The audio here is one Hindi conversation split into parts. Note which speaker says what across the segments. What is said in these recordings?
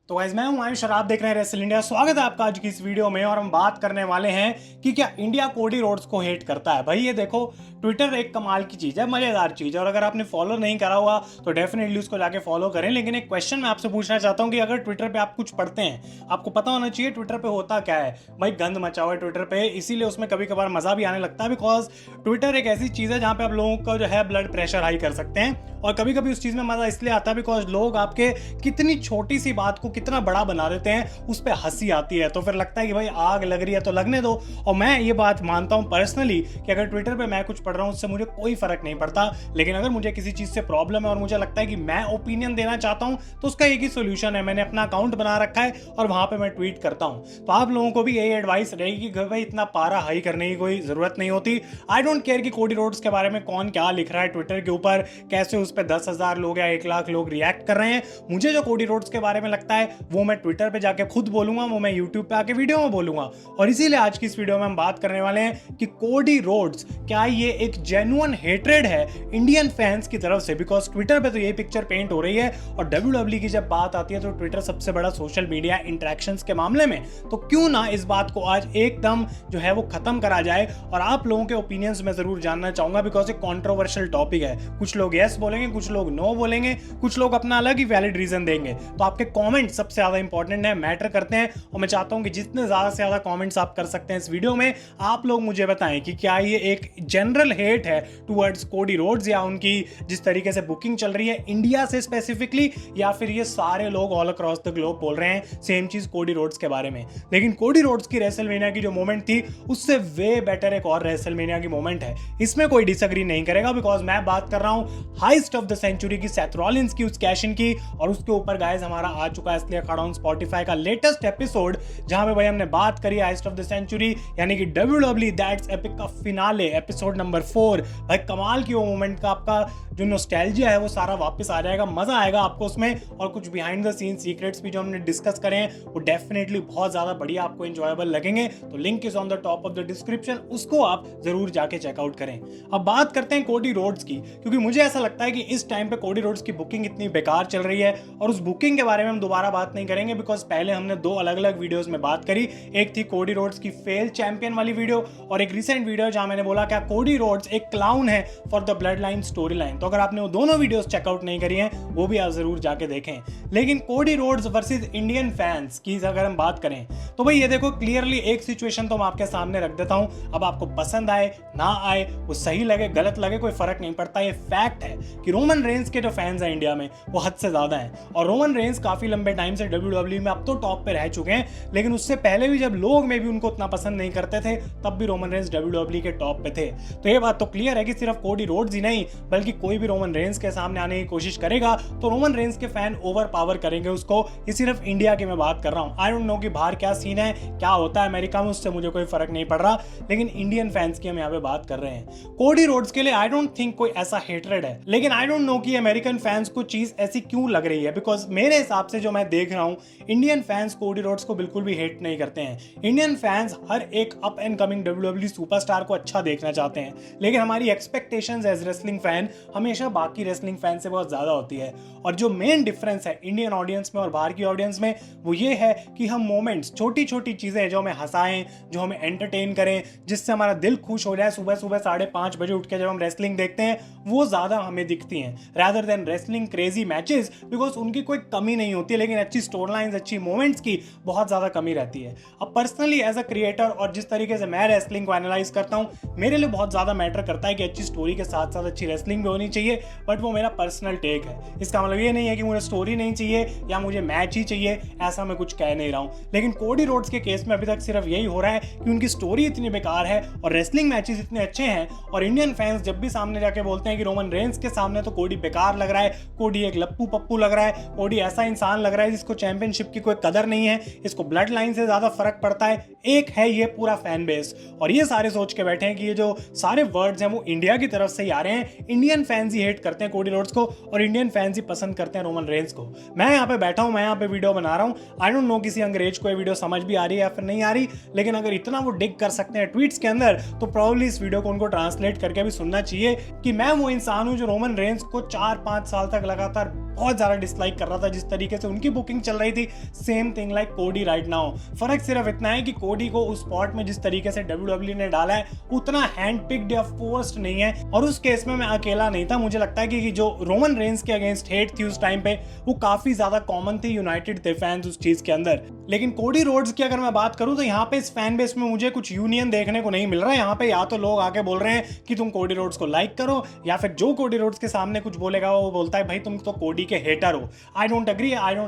Speaker 1: तो गाइस मैं हूं आयुष और आप देख रहे हैं रेसल इंडिया। स्वागत है आपका आज की इस वीडियो में। और हम बात करने वाले हैं कि क्या इंडिया कोडी रोड्स को हेट करता है। भाई ये देखो, ट्विटर एक कमाल की चीज़ है, मज़ेदार चीज़ है, और अगर आपने फॉलो नहीं करा हुआ तो डेफिनेटली उसको जाके फॉलो करें। लेकिन एक क्वेश्चन मैं आपसे पूछना चाहता हूँ कि अगर ट्विटर पर आप कुछ पढ़ते हैं, आपको पता होना चाहिए ट्विटर पर होता क्या है। भाई गंद मचा हुआ है ट्विटर पर, इसीलिए उसमें कभी कभार मज़ा भी आने लगता है, बिकॉज ट्विटर एक ऐसी चीज़ है जहाँ पे आप लोगों का जो है ब्लड प्रेशर हाई कर सकते हैं। और कभी कभी उस चीज़ में मज़ा इसलिए आता है बिकॉज लोग आपके कितनी छोटी सी बात को कितना बड़ा बना देते हैं, उस पर हंसी आती है। तो फिर लगता है कि भाई आग लग रही है तो लगने दो। और मैं ये बात मानता हूँ पर्सनली कि अगर ट्विटर पे मैं कुछ पढ़ रहा हूँ उससे मुझे कोई फर्क नहीं पड़ता, लेकिन अगर मुझे किसी चीज़ से प्रॉब्लम है और मुझे लगता है कि मैं ओपिनियन देना चाहता हूँ तो उसका एक ही सोल्यूशन है, मैंने अपना अकाउंट बना रखा है और वहाँ पर मैं ट्वीट करता हूँ। तो आप लोगों को भी यही एडवाइस रहेगी कि भाई इतना पारा हाई करने की कोई ज़रूरत नहीं होती। आई डोंट केयर कि कोडी रोड्स के बारे में कौन क्या लिख रहा है ट्विटर के ऊपर, कैसे उस पर 10,000 लोग या 1,00,000 लोग रिएक्ट कर रहे हैं। मुझे जो कोडी रोड्स के बारे में लगता है वो मैं ट्विटर पे जाके खुद बोलूंगा, वो मैं यूट्यूब पे आके वीडियो में बोलूंगा। और इसीलिए आज की इस वीडियो में हम बात करने वाले हैं कि कोडी रोड्स क्या ये एक जेन्युइन हेट्रेड है इंडियन फैंस की तरफ से। बिकॉज ट्विटर पे तो यही पिक्चर पेंट हो रही है, और डब्ल्यूडब्ल्यूई की जब बात आती है तो ट्विटर सबसे बड़ा सोशल मीडिया इंटरेक्शंस के मामले में। तो क्यों ना इस बात को आज एकदम जो है वो खत्म करा जाए। और आप लोगों के ओपिनियंस में जरूर जानना चाहूंगा, बिकॉज एक कॉन्ट्रोवर्शियल टॉपिक है। कुछ लोग यस बोलेंगे, कुछ लोग नो बोलेंगे, कुछ लोग अपना अलग ही वैलिड रीजन देंगे। तो आपके कमेंट सबसे ज्यादा इंपॉर्टेंट है, मैटर करते हैं। और मैं चाहता हूं कि जितने ज्यादा से ज्यादा कमेंट्स आप कर सकते हैं इस वीडियो में, आप लोग मुझे बताएं कि क्या ये एक जनरल हेट है टुवर्ड्स कोडी रोड्स, या उनकी जिस तरीके से बुकिंग चल रही है इंडिया से स्पेसिफिकली, या फिर ये सारे लोग ऑल अक्रॉस द ग्लोब बोल रहे हैं सेम चीज कोडी रोड्स के बारे में। लेकिन कोडी रोड्स की रेसलमेनिया की जो मोमेंट थी उससे वे बेटर एक और रेसलमेनिया की मोमेंट है, इसमें कोई डिसएग्री नहीं करेगा। बिकॉज मैं बात कर रहा हूं हाइस्ट ऑफ द सेंचुरी की, सेथ रॉलिंस की, उस कैश इन की। और उसके ऊपर गाइस हमारा आ चुका है इसलिए खड़ा हूं स्पॉटिफाई का लेटेस्ट एपिसोड, जहां पे भाई हमने बात करी हाइस्ट ऑफ द सेंचुरी यानी कि डब्ल्यूडब्ल्यूई दैट्स एपिक का फिनाले एपिसोड नंबर 4। भाई कमाल की वो मोमेंट का आपका जो नॉस्टैल्जिया है वो सारा वापस आ जाएगा, मजा आएगा आपको उसमें। और कुछ बिहाइंड द सीन सीक्रेट्स भी जो हमने डिस्कस करे हैं वो डेफिनेटली बहुत ज्यादा बढ़िया आपको एंजॉयबल लगेंगे। तो link is on the top of the description, उसको आप जरूर जाके चेकआउट करें। अब बात करते हैं कोडी रोड्स की, क्योंकि मुझे ऐसा लगता है कि इस टाइम पे कोडी रोड्स की बुकिंग इतनी बेकार चल रही है। और उस बुकिंग के बारे में हम दोबारा बात नहीं करेंगे, बिकॉज पहले हमने दो अलग अलग वीडियोस में बात करी। एक थी कोडी रोड्स की फेल चैंपियन वाली वीडियो, और एक रिसेंट वीडियो जहां मैंने बोला क्या कोडी रोड्स एक क्लाउन है for the blood line story line. तो अगर आपने वो दोनों वीडियोस चेकआउट नहीं करी हैं वो भी आप जरूर जाके देखें। लेकिन Cody Rhodes versus Indian fans की अगर हम बात करें तो भाई ये देखो, क्लियरली एक सिचुएशन तो मैं आपके सामने रख देता हूं। अब आपको पसंद आए ना आए, वो सही लगे गलत लगे, कोई फर्क नहीं पड़ता। ये फैक्ट है कि रोमन रेंस के जो फैंस हैं इंडिया में वो हद से ज्यादा हैं। और रोमन रेंस काफी लंबे टाइम से डब्ल्यूडब्ल्यूई में अब तो टॉप पे रह चुके हैं, लेकिन उससे पहले भी जब लोग में भी उनको उतना पसंद नहीं करते थे तब भी रोमन रेंस डब्ल्यूडब्ल्यूई के टॉप पे थे। तो ये बात तो क्लियर है कि सिर्फ कोडी रोड्स ही नहीं बल्कि कोई भी रोमन रेंस के सामने आने की कोशिश करेगा तो रोमन रेंस के फैन ओवर पावर करेंगे उसको। ये सिर्फ इंडिया की मैं बात कर रहा हूं। आई डोंट नो कि बाहर क्या सीन है, क्या होता है अमेरिका में, उससे मुझे कोई फर्क नहीं पड़ रहा, लेकिन इंडियन फैंस की हम यहाँ पे बात कर रहे हैं। कोडी रोड्स के लिए आई डोंट थिंक कोई ऐसा हेटरेड है, लेकिन आई डोंट नो कि अमेरिकन फैंस को चीज ऐसी क्यों लग रही है। बिकॉज मेरे हिसाब से जो मैं देख रहा हूं, इंडियन फैंस कोडी रोड्स को बिल्कुल भी हेट नहीं करते हैं। इंडियन फैंस हर एक up and coming WWE superstar को अच्छा देखना चाहते हैं, लेकिन हमारी एक्सपेक्टेशंस एज रेसलिंग फैन हमेशा बाकी रेसलिंग फैन से बहुत ज्यादा होती है। और जो मेन डिफरेंस है इंडियन ऑडियंस में और बाहर की ऑडियंस में वो ये है कि हम मोमेंट्स, छोटी छोटी चीजें जो हमें हंसाएं, जो हमें एंटरटेन करें, जिससे हमारा दिल खुश हो जाए, सुबह सुबह 5:30 बजे उठ के जब हम रेसलिंग देखते हैं, वो ज्यादा हमें दिखती हैं rather than wrestling crazy matches. Because उनकी कोई कमी नहीं होती है, लेकिन अच्छी स्टोरी लाइन्स, अच्छी मोमेंट्स की बहुत ज्यादा कमी रहती है। अब पर्सनली एज अ क्रिएटर और जिस तरीके से मैं रेसलिंग को एनालाइज करता हूँ, मेरे लिए बहुत ज्यादा मैटर करता है कि अच्छी स्टोरी के साथ साथ अच्छी रेसलिंग भी होनी चाहिए। बट वो मेरा पर्सनल टेक है, इसका मतलब ये नहीं है कि मुझे स्टोरी नहीं चाहिए या मुझे मैच ही चाहिए, ऐसा मैं कुछ कह नहीं रहा हूँ। लेकिन कोडी रोड्स के केस में अभी तक सिर्फ यही हो रहा है कि उनकी स्टोरी इतनी बेकार है और रेसलिंग मैचेस इतने अच्छे हैं, और इंडियन फैंस जब भी सामने जाके बोलते हैं कि रोमन रेंस के सामने तो कोडी बेकार लग रहा है, कोडी एक लप्पू पप्पू लग रहा है, कोडी ऐसा इंसान लग रहा है जिसको चैंपियनशिप की कोई कदर नहीं है, इसको ब्लड लाइन से ज्यादा फर्क पड़ता है। एक है ये पूरा फैन बेस, और ये सारे सोच के बैठे हैं कि ये जो सारे वर्ड्स हैं वो इंडिया की तरफ से ही आ रहे हैं। इंडियन फैंस ही हेट करते हैं कोडी रोड्स को और इंडियन फैंस ही पसंद करते हैं रोमन रेंस को। मैं यहाँ पे बैठा हूँ, मैं यहाँ पे वीडियो बना रहा हूँ। आई डोंट नो किसी अंग्रेज को ये वीडियो समझ भी आ रही है या फिर नहीं आ रही, लेकिन अगर इतना वो डिग कर सकते हैं ट्वीट्स के अंदर तो प्रॉब्ली इस वीडियो को उनको ट्रांसलेट करके भी सुनना चाहिए कि मैं वो इंसान हूँ जो रोमन रेंस को 4-5 साल तक लगातार बहुत ज्यादा डिसलाइक कर रहा था, जिस तरीके से उनकी बुकिंग चल रही थी, सेम थिंग लाइक कोडी राइट नाउ। फर्क सिर्फ इतना है कि कोडी को उस स्पॉट में जिस तरीके से WWE ने डाला है उतना हैंड पिक्ड या फोर्स्ड नहीं है, और उस केस में मैं अकेला नहीं था। मुझे लगता है कि जो रोमन रेंस के अगेंस्ट हेट थी उस टाइम पे वो काफी ज्यादा कॉमन थी, यूनाइटेड थे फैंस उस चीज के अंदर। लेकिन कोडी रोड्स की अगर मैं बात करूं तो यहाँ पे इस फैन बेस में मुझे कुछ यूनियन देखने को नहीं मिल रहा है। यहाँ पे या तो लोग आके बोल रहे हैं कि तुम कोडी रोड्स को लाइक करो, या फिर जो कोडी रोड्स के सामने कुछ बोलेगा वो बोलता है भाई तुम तो कोडी के हेटर हो। I don't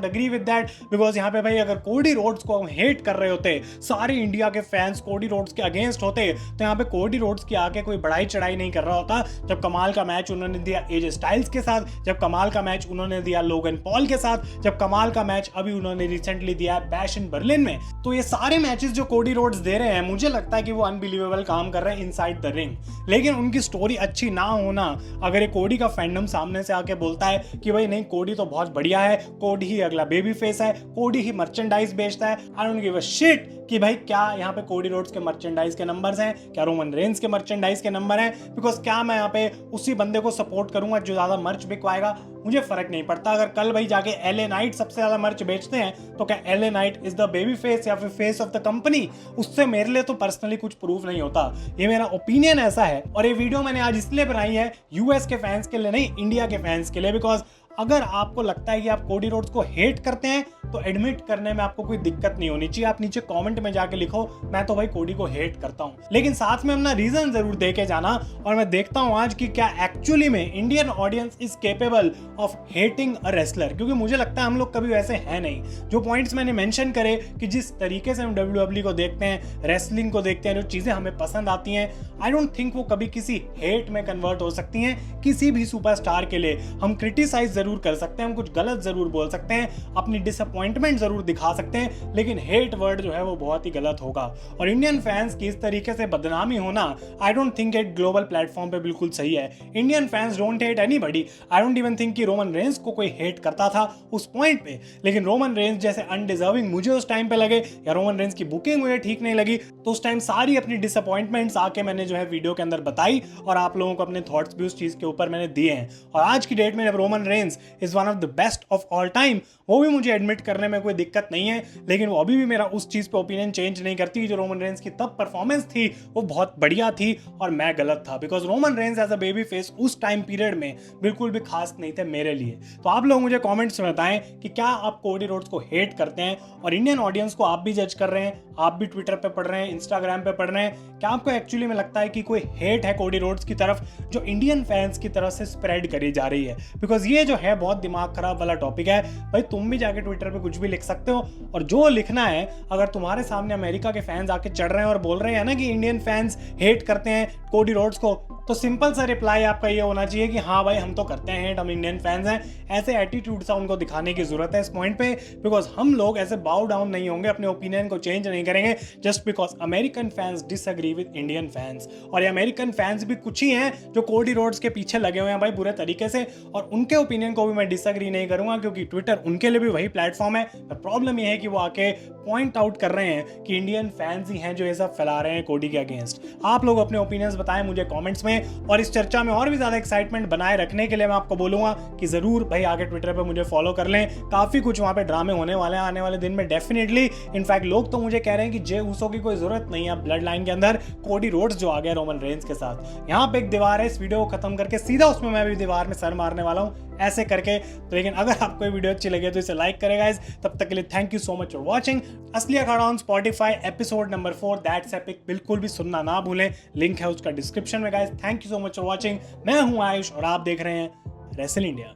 Speaker 1: agree with that, because यहाँ पे भाई अगर कोडी रोड्स को हम हेट कर रहे होते, सारे इंडिया के फैंस कोडी रोड्स के अगेंस्ट होते, तो यहाँ पे कोडी रोड्स की आके कोई बढ़ाई चढ़ाई नहीं कर रहा होता। जब कमाल का मैच उन्होंने दिया एजे स्टाइल्स के साथ, जब कमाल का मैच उन्होंने दिया लोगन पॉल के साथ, जब कमाल का मैच अभी उन्होंने रिसेंटली दिया है बैश इन बर्लिन में, तो ये सारे मैचेस जो कोडी रोड्स दे रहे हैं मुझे लगता है कि वो अनबिलीवेबल काम कर रहे हैं इनसाइड द रिंग। लेकिन उनकी स्टोरी अच्छी ना होना, अगर ये कोडी का फैंडम सामने से आके बोलता है कि भाई नहीं कोडी तो बहुत बढ़िया है, कोडी ही अगला बेबी फेस है, कोडी ही मर्चेंडाइज बेचता है, I don't give a shit कि भाई क्या यहाँ पे कोडी रोड्स के मर्चेंडाइज के नंबर्स हैं, क्या रोमन रेंस के मर्चेंडाइज के नंबर हैं, बिकॉज क्या मैं यहाँ पे उसी बंदे को सपोर्ट करूंगा जो ज्यादा मर्च बिकवाएगा? मुझे फर्क नहीं पड़ता। अगर कल भाई जाके एलए नाइट सबसे ज्यादा मर्च बेचते हैं तो क्या LA night is the baby face या फिर फेस ऑफ द कंपनी? उससे मेरे लिए तो पर्सनली कुछ प्रूफ नहीं होता, ये मेरा ओपिनियन ऐसा है। और ये वीडियो मैंने आज इसलिए बनाई है यूएस के फैंस के लिए नहीं, इंडिया के फैंस के लिए, बिकॉज अगर आपको लगता है कि आप कोडी रोड्स को हेट करते हैं तो एडमिट करने में आपको कोई दिक्कत नहीं होनी चाहिए। आप नीचे कमेंट में जाके लिखो मैं तो भाई कोडी को हेट करता हूं, लेकिन साथ में अपना रीजन जरूर दे के जाना। और मैं देखता हूं आज कि क्या एक्चुअली में Indian audience is capable of hating a wrestler, क्योंकि मुझे लगता है हम लोग कभी वैसे हैं नहीं। जो पॉइंट्स मैंने मेंशन करे कि जिस तरीके से हम WWE को देखते हैं, रेसलिंग को देखते हैं, जो चीजें हमें पसंद आती हैं, आई डोंट थिंक वो कभी किसी हेट में कन्वर्ट हो सकती हैं। किसी भी सुपरस्टार के लिए हम क्रिटिसाइज जरूर कर सकते हैं, हम कुछ गलत जरूर बोल सकते हैं, अपनी डिसअपॉइंटमेंट जरूर दिखा सकते हैं, लेकिन हेट वर्ड जो है वो बहुत ही गलत होगा। और इंडियन फैंस की इस तरीके से बदनामी होना आई डोंट थिंक एक ग्लोबल प्लेटफॉर्म पे बिल्कुल सही है। Indian fans don't hate anybody. I don't even think कि रोमन रेंस को कोई हेट करता था उस पॉइंट पे, लेकिन रोमन रेंस जैसे अनडिजर्विंग मुझे उस टाइम पे लगे या रोमन रेंस की बुकिंग मुझे ठीक नहीं लगी, तो उस टाइम सारी अपनी डिसअपॉइंटमेंट्स आके मैंने जो है वीडियो के अंदर बताई और आप लोगों को अपने थॉट्स भी उस चीज के ऊपर मैंने दिए हैं। और आज की डेट में जब Roman Reigns is one of the best of all time, वो भी मुझे एडमिट करने में कोई दिक्कत नहीं है, लेकिन वो अभी भी मेरा उस चीज पे ओपिनियन चेंज नहीं करती। जो रोमन रेंस की तब परफॉर्मेंस थी वो बहुत बढ़िया थी और मैं गलत था, because Roman Reigns as a baby face उस टाइम पीरियड में बिल्कुल भी खास नहीं थे मेरे लिए। तो आप लोग मुझे कमेंट्स में बताएं कि क्या आप कोडी रोड्स को हेट करते हैं, और इंडियन ऑडियंस को आप भी जज कर रहे हैं, आप भी ट्विटर पे पढ़ रहे हैं, इंस्टाग्राम पे पढ़ रहे हैं, क्या आपको एक्चुअली में लगता है कि कोई हेट है कोडी रोड्स की तरफ जो इंडियन फैंस की तरफ से स्प्रेड करी जा रही है? बिकॉज ये जो है बहुत दिमाग खराब वाला टॉपिक है भाई। तुम भी जाके ट्विटर पे कुछ भी लिख सकते हो, और जो लिखना है, अगर तुम्हारे सामने अमेरिका के फैंस आके चढ़ रहे हैं और बोल रहे हैं ना कि इंडियन फैंस हेट करते हैं कोडी रोड्स को, तो सिंपल सा रिप्लाई आपका ये होना चाहिए कि हाँ भाई हम तो करते हैं, हम इंडियन फैंस हैं। ऐसे एटीट्यूड सा उनको दिखाने की जरूरत है इस पॉइंट पे, बिकॉज हम लोग ऐसे बाउ डाउन नहीं होंगे, अपने ओपिनियन को चेंज नहीं करेंगे just because American fans disagree with Indian fans. और ये अमेरिकन फैंस भी कुछ ही हैं जो कोडी रोड्स के पीछे लगे हुए हैं भाई बुरे तरीके से, और उनके ओपिनियन को भी मैं डिसएग्री नहीं करूंगा क्योंकि ट्विटर उनके लिए भी वही प्लेटफॉर्म है। प्रॉब्लम ये है कि वो आके पॉइंट आउट कर रहे हैं कि इंडियन फैंस ही हैं जो ये सब फैला रहे हैं कोडी के अगेंस्ट। आप लोग अपने ओपिनियंस बताएं मुझे कमेंट्स में, और इस चर्चा में और भी ज्यादा एक्साइटमेंट बनाए रखने के लिए मैं आपको बोलूंगा कि जरूर भाई आगे ट्विटर पे मुझे फॉलो कर लें। काफी कुछ वहां पे ड्रामे होने वाले हैं आने वाले दिन में डेफिनेटली। इनफैक्ट लोग तो मुझे कह रहे हैं कि जे उसो की कोई जरूरत नहीं है ब्लड लाइन के अंदर, कोडी रोड्स जो आ गया रोमन रेंस के साथ। यहाँ पे एक दीवार है, इस वीडियो को खत्म करके सीधा उसमें मैं भी दीवार में सर मारने वाला हूँ ऐसे करके। तो लेकिन अगर आपको ये वीडियो अच्छी लगे तो इसे लाइक करें गाइस। तब तक के लिए thank you so much for watching. Asli Akhada on Spotify episode number 4 that's epic बिल्कुल भी सुनना ना भूलें, लिंक है उसका डिस्क्रिप्शन में guys. Thank you so much for watching. मैं हूं आयुष और आप देख रहे हैं रेसल इंडिया।